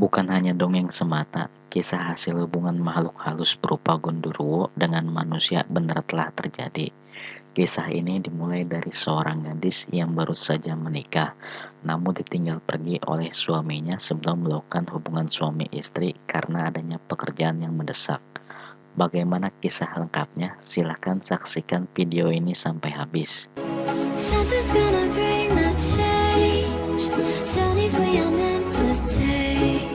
Bukan hanya dongeng semata, kisah hasil hubungan makhluk halus berupa Gondoruo dengan manusia benar telah terjadi. Kisah ini dimulai dari seorang gadis yang baru saja menikah, namun ditinggal pergi oleh suaminya sebelum melakukan hubungan suami istri karena adanya pekerjaan yang mendesak. Bagaimana kisah lengkapnya? Silahkan saksikan video ini sampai habis. Something's gonna bring the change. Journeys we are meant to take.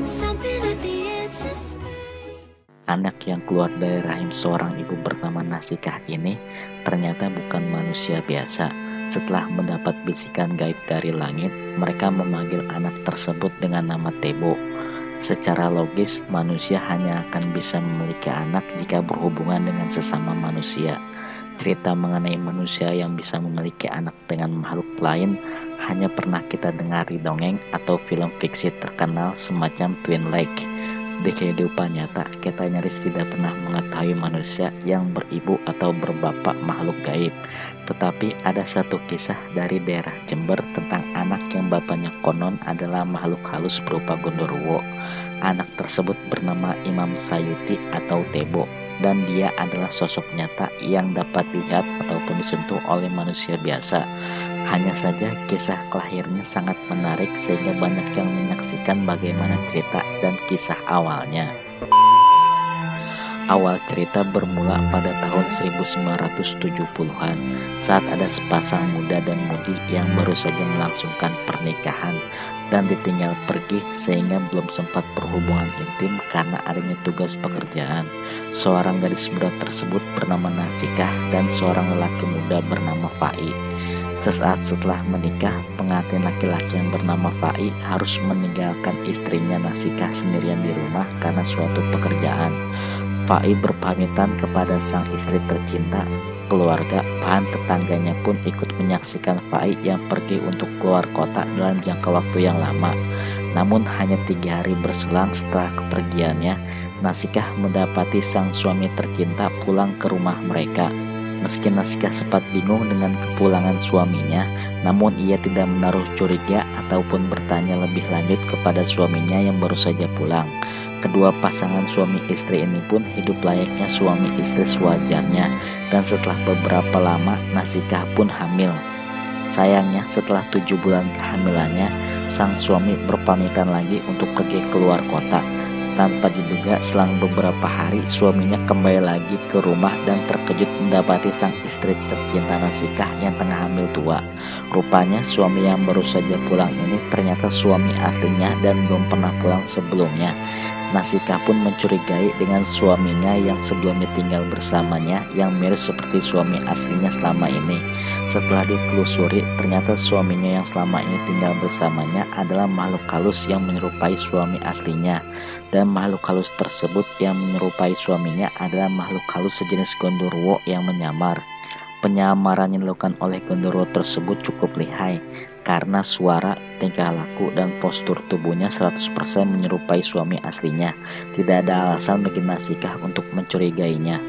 Something at the edge of space. Anak yang keluar dari rahim seorang ibu bernama Nasikah ini ternyata bukan manusia biasa. Setelah mendapat bisikan gaib dari langit, mereka memanggil anak tersebut dengan nama Tebo. Secara logis, manusia hanya akan bisa memiliki anak jika berhubungan dengan sesama manusia. Cerita mengenai manusia yang bisa memiliki anak dengan makhluk lain hanya pernah kita dengar di dongeng atau film fiksi terkenal semacam Twin Lake. Di kehidupan nyata, kita nyaris tidak pernah mengetahui manusia yang beribu atau berbapak makhluk gaib. Tetapi ada satu kisah dari daerah Jember tentang anak yang bapaknya konon adalah makhluk halus berupa Gondoruo. Anak tersebut bernama Imam Sayuti atau Tebo, dan dia adalah sosok nyata yang dapat dilihat ataupun disentuh oleh manusia biasa. Hanya saja kisah kelahirannya sangat menarik sehingga banyak yang menyaksikan bagaimana cerita dan kisah awalnya. Awal cerita bermula pada tahun 1970-an saat ada sepasang muda dan mudi yang baru saja melangsungkan pernikahan dan ditinggal pergi sehingga belum sempat berhubungan intim karena adanya tugas pekerjaan. Seorang gadis muda tersebut bernama Nasikah dan seorang lelaki muda bernama Fai. Sesaat setelah menikah, pengantin laki-laki yang bernama Fai harus meninggalkan istrinya Nasikah sendirian di rumah karena suatu pekerjaan. Fai berpamitan kepada sang istri tercinta. Keluarga, bahkan tetangganya pun ikut menyaksikan Fai yang pergi untuk keluar kota dalam jangka waktu yang lama. Namun hanya 3 hari berselang setelah kepergiannya, Nasikah mendapati sang suami tercinta pulang ke rumah mereka. Meski Nasikah sempat bingung dengan kepulangan suaminya, namun ia tidak menaruh curiga ataupun bertanya lebih lanjut kepada suaminya yang baru saja pulang. Kedua pasangan suami istri ini pun hidup layaknya suami istri sewajarnya, dan setelah beberapa lama Nasikah pun hamil. Sayangnya setelah 7 bulan kehamilannya, sang suami berpamitan lagi untuk pergi keluar kota. Tanpa diduga, selang beberapa hari suaminya kembali lagi ke rumah dan terkejut mendapati sang istri tercinta Nasikah yang tengah hamil tua. Rupanya suami yang baru saja pulang ini ternyata suami aslinya dan belum pernah pulang sebelumnya. Nasikah pun mencurigai dengan suaminya yang sebelumnya tinggal bersamanya yang mirip seperti suami aslinya selama ini. Setelah ditelusuri, ternyata suaminya yang selama ini tinggal bersamanya adalah makhluk halus yang menyerupai suami aslinya. Dan makhluk halus tersebut yang menyerupai suaminya adalah makhluk halus sejenis Gondoruo yang menyamar. Penyamaran yang dilakukan oleh Gondoruo tersebut cukup lihai karena suara, tingkah laku, dan postur tubuhnya 100% menyerupai suami aslinya. Tidak ada alasan bagi Nasikah untuk mencurigainya.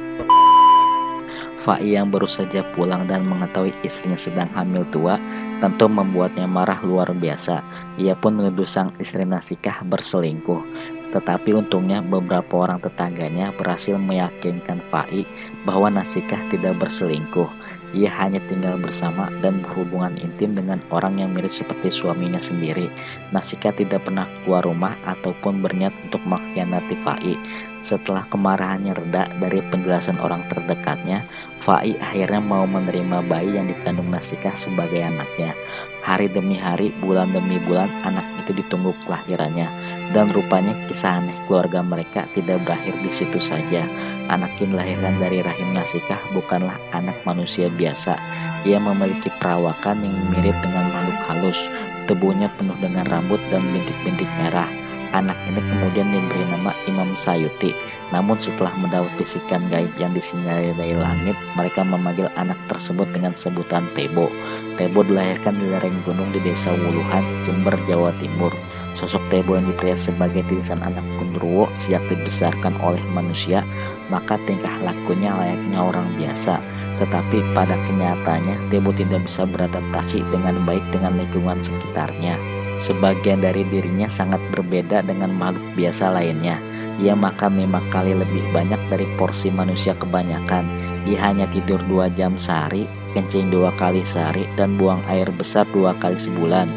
Fai yang baru saja pulang dan mengetahui istrinya sedang hamil tua tentu membuatnya marah luar biasa. Ia pun menuduh sang istri Nasikah berselingkuh. Tetapi untungnya beberapa orang tetangganya berhasil meyakinkan Fai bahwa Nasikah tidak berselingkuh. Ia hanya tinggal bersama dan berhubungan intim dengan orang yang mirip seperti suaminya sendiri. Nasikah tidak pernah keluar rumah ataupun berniat untuk mengkhianati Fai. Setelah kemarahannya reda dari penjelasan orang terdekatnya, Fai akhirnya mau menerima bayi yang dikandung Nasikah sebagai anaknya. Hari demi hari, bulan demi bulan, anak itu ditunggu kelahirannya. Dan rupanya kisah aneh keluarga mereka tidak berakhir di situ saja. Anak yang dilahirkan dari rahim Nasikah bukanlah anak manusia biasa. Ia memiliki perawakan yang mirip dengan makhluk halus. Tubuhnya penuh dengan rambut dan bintik-bintik merah. Anak ini kemudian diberi nama Imam Sayuti. Namun setelah mendapat bisikan gaib yang disinyalir dari langit, mereka memanggil anak tersebut dengan sebutan Tebo. Tebo dilahirkan di lereng gunung di desa Wuluhan, Jember, Jawa Timur. Sosok Tebo yang dipercaya sebagai titisan anak Gondoruo sejak dibesarkan oleh manusia, maka tingkah lakunya layaknya orang biasa. Tetapi pada kenyataannya, Tebo tidak bisa beradaptasi dengan baik dengan lingkungan sekitarnya. Sebagian dari dirinya sangat berbeda dengan makhluk biasa lainnya. Ia makan 5 kali lebih banyak dari porsi manusia kebanyakan. Ia hanya tidur 2 jam sehari, kencing 2 kali sehari, dan buang air besar 2 kali sebulan.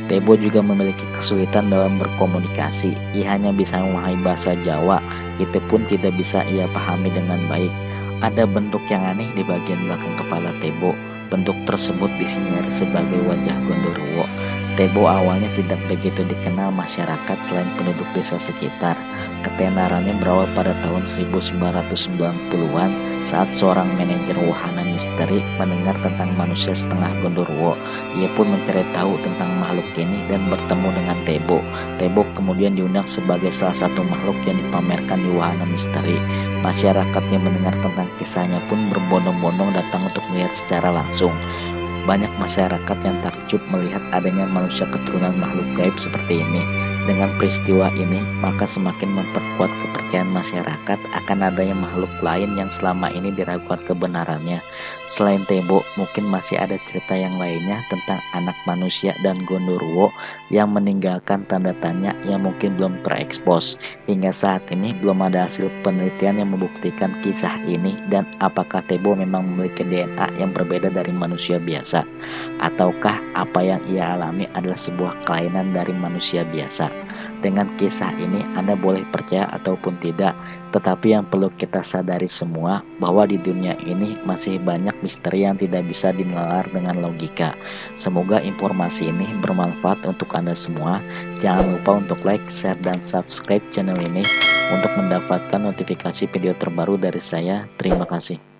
Tebo juga memiliki kesulitan dalam berkomunikasi. Ia hanya bisa memahami bahasa Jawa, itu pun tidak bisa ia pahami dengan baik. Ada bentuk yang aneh di bagian belakang kepala Tebo. Bentuk tersebut disinyalir sebagai wajah Gondoruo. Tebo awalnya tidak begitu dikenal masyarakat selain penduduk desa sekitar. Ketenarannya berawal pada tahun 1990-an saat seorang manajer wahana misteri mendengar tentang manusia setengah Gondoruo. Ia pun mencari tahu tentang makhluk ini dan bertemu dengan Tebo. Tebo kemudian diundang sebagai salah satu makhluk yang dipamerkan di wahana misteri. Masyarakat yang mendengar tentang kisahnya pun berbondong-bondong datang untuk melihat secara langsung. Banyak masyarakat yang takjub melihat adanya manusia keturunan makhluk gaib seperti ini. Dengan peristiwa ini, maka semakin memperkuat kepercayaan masyarakat akan adanya makhluk lain yang selama ini diragukan kebenarannya. Selain Tebo, mungkin masih ada cerita yang lainnya tentang anak manusia dan Gondoruo yang meninggalkan tanda tanya yang mungkin belum terekspos. Hingga saat ini belum ada hasil penelitian yang membuktikan kisah ini dan apakah Tebo memang memiliki DNA yang berbeda dari manusia biasa, ataukah apa yang ia alami adalah sebuah kelainan dari manusia biasa. Dengan kisah ini Anda boleh percaya ataupun tidak, tetapi yang perlu kita sadari semua bahwa di dunia ini masih banyak misteri yang tidak bisa dinalar dengan logika. Semoga informasi ini bermanfaat untuk Anda semua. Jangan lupa untuk like, share, dan subscribe channel ini untuk mendapatkan notifikasi video terbaru dari saya. Terima kasih.